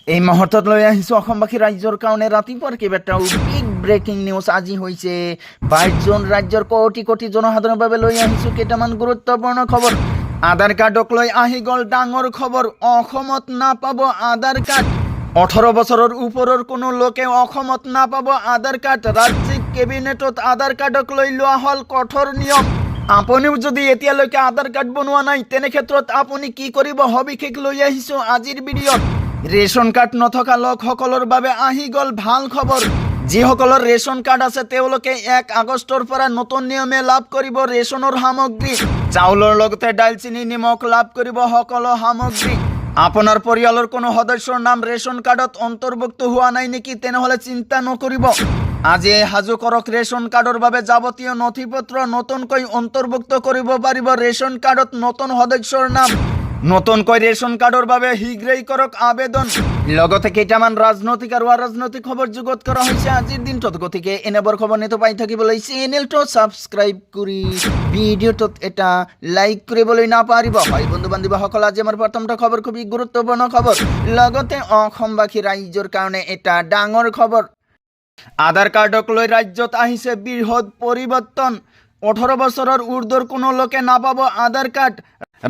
এই মুহূৰ্তত লৈ আহিছোঁ অসমবাসী ৰাজ্যৰ কাৰণে ৰাতিপুৱাৰ কেইবাটাও বিগ ব্ৰেকিং নিউজ আজি হৈছে 22 জুন। ৰাজ্যৰ কোটি কোটি জনসাধাৰণৰ বাবে লৈ আহিছোঁ কেইটামান গুৰুত্বপূৰ্ণ খবৰ। আধাৰ কাৰ্ডক লৈ আহি গ'ল ডাঙৰ খবৰ। অসমত নাপাব আধাৰ কাৰ্ড। 18 বছৰৰ ওপৰৰ কোনো লোকে অসমত নাপাব আধাৰ কাৰ্ড। ৰাজ্যিক কেবিনেটত আধাৰ কাৰ্ডক লৈ লোৱা হ'ল কঠোৰ নিয়ম। আপুনিও যদি এতিয়ালৈকে আধাৰ কাৰ্ড বনোৱা নাই তেনে ক্ষেত্ৰত আপুনি কি কৰিব সবিশেষ লৈ আহিছোঁ আজিৰ ভিডিঅ'ত। ৰেচন কাৰ্ড নথকা লোকসকলৰ বাবে আহি গ'ল ভাল খবৰ। যিসকলৰ ৰেচন কাৰ্ড আছে তেওঁলোকে 1 আগষ্টৰ পৰা নতুন নিয়মে লাভ কৰিব ৰেচনৰ সামগ্ৰী। চাউলৰ লগতে দাইল চেনি নিমখ লাভ কৰিব সকলো সামগ্ৰী। আপোনাৰ পৰিয়ালৰ কোনো সদস্যৰ নাম ৰেচন কাৰ্ডত অন্তৰ্ভুক্ত হোৱা নাই নেকি? তেনেহ'লে চিন্তা নকৰিব। আজি সাজু কৰক ৰেচন কাৰ্ডৰ বাবে যাৱতীয় নথিপত্ৰ নতুনকৈ অন্তৰ্ভুক্ত কৰিব পাৰিব ৰেচন কাৰ্ডত নতুন সদস্যৰ নাম। নতুনকৈ ৰেচন কাৰ্ডৰ বাবে শীঘ্ৰেই কৰক আবেদন। লগতে কেইটামান ৰাজনৈতিক আৰু অৰাজনৈতিক খবৰ যুগত কৰা হৈছে আজিৰ দিনটোত। গতিকে এনেবোৰ খবৰ নিত পাই থাকিবলৈ চেনেলটো ছাবস্ক্ৰাইব কৰি ভিডিঅ'টোত এটা লাইক কৰিবলৈ নাপাহৰিব। হয় বন্ধু বান্ধৱীসকল, আজি আমাৰ প্ৰথমটো খবৰ খুবেই গুৰুত্বপূৰ্ণ খবৰ। লগতে অসমবাসী ৰাইজৰ কাৰণে এটা ডাঙৰ খবৰ। আধাৰ কাৰ্ডক লৈ ৰাজ্যত আহিছে বৃহৎ পৰিৱৰ্তন। 18 বছৰৰ ঊৰ্ধ্বৰ কোনো লোকে নাপাব আধাৰ কাৰ্ড।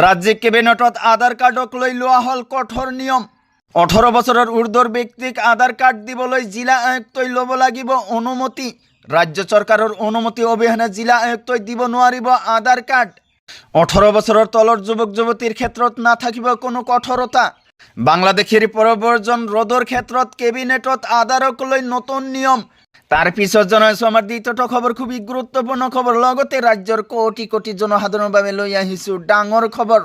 ৰাজ্যিক কেবিনেটত আধাৰ কাৰ্ডক লৈ লোৱা হ'ল কঠোৰ নিয়ম। 18 বছৰৰ ঊৰ্ধ্বৰ ব্যক্তিক আধাৰ কাৰ্ড দিবলৈ জিলা আয়ুক্তই ল'ব লাগিব অনুমতি। ৰাজ্য চৰকাৰৰ অনুমতি অবিহনে জিলা আয়ুক্তই দিব নোৱাৰিব আধাৰ কাৰ্ড। 18 বছৰৰ তলৰ যুৱক যুৱতীৰ ক্ষেত্ৰত নাথাকিব কোনো কঠোৰতা। বাংলাদেশীৰ প্ৰব্ৰজন ৰোধৰ ক্ষেত্ৰত কেবিনেটত আধাৰক লৈ নতুন নিয়ম। তাৰ পিছত জনাইছোঁ আমাৰ দ্বিতীয়টো খবৰ খুবই গুৰুত্বপূৰ্ণ খবৰ। লগতে ৰাজ্যৰ কোটি কোটি জনসাধাৰণৰ বাবে লৈ আহিছোঁ ডাঙৰ খবৰ।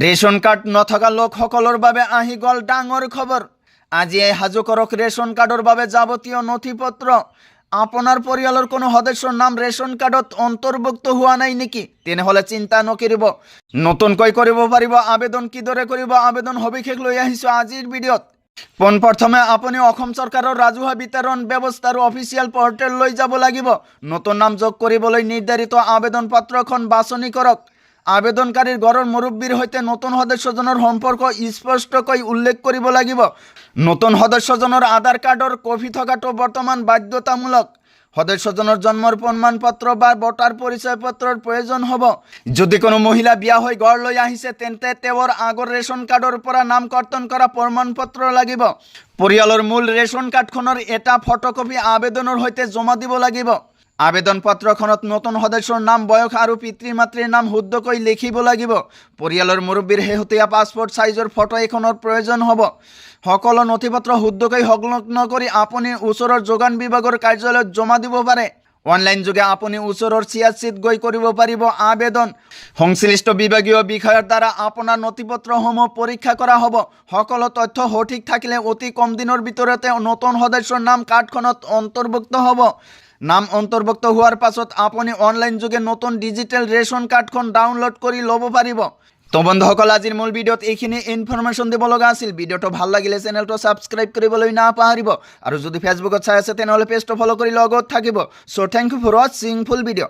ৰেচন কাৰ্ড নথকা লোকসকলৰ বাবে আহি গ'ল ডাঙৰ খবৰ। আজিয়ে সাজু কৰক ৰেচন কাৰ্ডৰ বাবে যাৱতীয় নথিপত্ৰ। আপোনাৰ পৰিয়ালৰ কোনো সদস্যৰ নাম ৰেচন কাৰ্ডত অন্তৰ্ভুক্ত হোৱা নাই নেকি? তেনেহ'লে চিন্তা নকৰিব, নতুনকৈ কৰিব পাৰিব আবেদন। কিদৰে কৰিব আবেদন সবিশেষ লৈ আহিছোঁ আজিৰ ভিডিঅ'ত। পোনপ্ৰথমে আপুনি অসম চৰকাৰৰ ৰাজহুৱা বিতৰণ ব্যৱস্থাৰ অফিচিয়েল পৰ্টেললৈ যাব লাগিব। নতুন নাম যোগ কৰিবলৈ নিৰ্ধাৰিত আবেদন পত্ৰখন বাছনি কৰক। আবেদনকাৰীৰ ঘৰৰ মুৰব্বীৰ সৈতে নতুন সদস্যজনৰ সম্পৰ্ক স্পষ্টকৈ উল্লেখ কৰিব লাগিব। নতুন সদস্যজনৰ আধাৰ কাৰ্ডৰ কপি থকাটো বৰ্তমান বাধ্যতামূলক। সদস্যজনৰ জন্মৰ প্ৰমাণপত্ৰ বা ভোটাৰ পৰিচয় পত্ৰৰ প্ৰয়োজন হ'ব। যদি কোনো মহিলা বিয়া হৈ ঘৰলৈ আহিছে তেন্তে তেওঁৰ আগৰ ৰেচন কাৰ্ডৰ পৰা নাম কৰ্তন কৰা প্ৰমাণপত্ৰ লাগিব। পৰিয়ালৰ মূল ৰেচন কাৰ্ডখনৰ এটা ফটোকপি আবেদনৰ সৈতে জমা দিব লাগিব। আবেদন পত্ৰখনত নতুন সদস্যৰ নাম, বয়স আৰু পিতৃ মাতৃৰ নাম শুদ্ধকৈ লিখিব লাগিব। পৰিয়ালৰ মুৰব্বীৰ শেহতীয়া পাছপোৰ্ট সাইজৰ ফটো এখনৰ প্ৰয়োজন হ'ব। সকলো নথিপত্ৰ শুদ্ধকৈ সংলগ্ন কৰি আপুনি ওচৰৰ যোগান বিভাগৰ কাৰ্যালয়ত জমা দিব পাৰে। অনলাইন যোগে আপুনি ওচৰৰ CSCত গৈ কৰিব পাৰিব আবেদন। সংশ্লিষ্ট বিভাগীয় বিষয়ৰ দ্বাৰা আপোনাৰ নথিপত্ৰসমূহ পৰীক্ষা কৰা হ'ব। সকলো তথ্য সঠিক থাকিলে অতি কম দিনৰ ভিতৰতে নতুন সদস্যৰ নাম কাৰ্ডখনত অন্তৰ্ভুক্ত হ'ব। নাম অন্তৰ্ভুক্ত হোৱাৰ পাছত আপুনি অনলাইন যোগে নতুন ডিজিটেল ৰেচন কাৰ্ডখন ডাউনলোড কৰি ল'ব পাৰিব। তো বন্ধুসকল, আজিৰ মূল ভিডিঅ'ত এইখিনি ইনফৰমেশ্যন দিব লগা আছিল। ভিডিঅ'টো ভাল লাগিলে চেনেলটো ছাবস্ক্ৰাইব কৰিবলৈ নাপাহৰিব। আৰু যদি ফেচবুকত চাই আছে তেনেহ'লে পেজটো ফ'ল' কৰি লগত থাকিব। চ' থেংক ইউ ফৰ ৱাচিং ফুল ভিডিঅ'।